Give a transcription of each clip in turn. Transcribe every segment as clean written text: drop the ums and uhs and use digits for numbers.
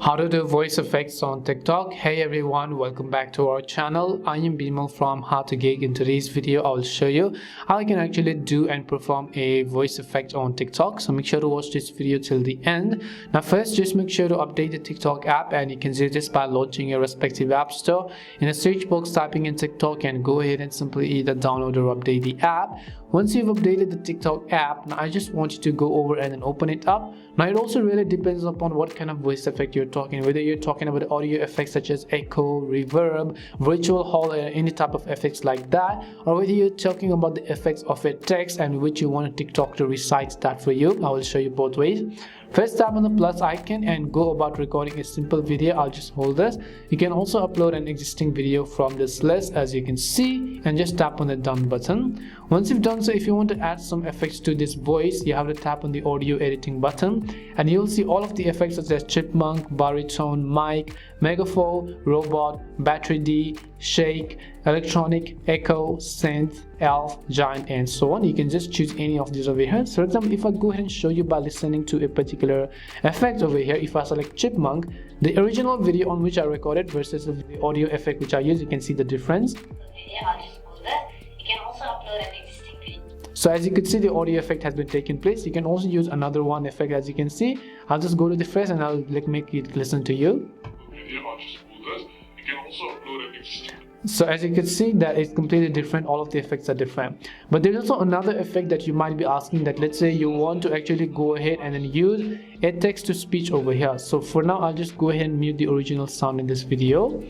How to do voice effects on TikTok. Hey everyone, welcome back to our channel. I am Bimal from How to Geek. In today's video I will show you how you can actually do and perform a voice effect on TikTok, so make sure to watch this video till the end. Now first, just make sure to update the TikTok app, and you can do this by launching your respective app store. In the search box, typing in TikTok, and go ahead and simply either download or update the app. Once you've updated the TikTok app, now I just want you to go over and then open it up. Now it also really depends upon what kind of voice effect you're talking, whether you're talking about audio effects such as echo, reverb, virtual hall, or any type of effects like that, or whether you're talking about the effects of a text and which you want TikTok to recite that for you. I will show you both ways. First, tap on the plus icon and go about recording a simple video. I'll just hold this. You can also upload an existing video from this list, as you can see, and just tap on the done button. Once you've done so, if you want to add some effects to this voice, you have to tap on the audio editing button, and you'll see all of the effects such as chipmunk, baritone, mic, megaphone, robot, battery D, shake, electronic, echo, synth, elf, giant, and so on. You can just choose any of these over here. So for example, if I go ahead and show you by listening to a particular effect over here, if I select chipmunk, the original video on which I recorded versus the audio effect which I use, you can see the difference. I'll just pause that. You can also upload an existing video. So as you can see, the audio effect has been taken place. You can also use another one effect, as you can see. I'll just go to the first and I'll make it listen to you. I'll just pause that. You can also upload an existing. So as you can see, that is completely different. All of the effects are different. But there's also another effect that you might be asking, that let's say you want to actually go ahead and then use a text to speech over here. So for now, I'll just go ahead and mute the original sound in this video.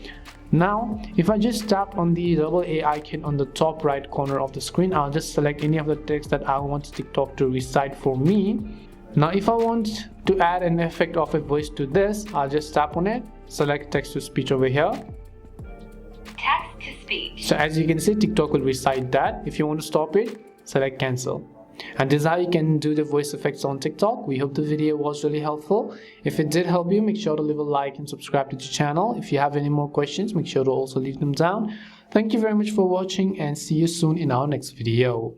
Now if I just tap on the double A icon on the top right corner of the screen, I'll just select any of the text that I want TikTok to recite for me. Now if I want to add an effect of a voice to this, I'll just tap on it, select text to speech over here. Text to speech. So as you can see, TikTok will recite that. If you want to stop it, select cancel. And this is how you can do the voice effects on TikTok. We hope the video was really helpful. If it did help you, make sure to leave a like and subscribe to the channel. If you have any more questions, make sure to also leave them down. Thank you very much for watching, and see you soon in our next video.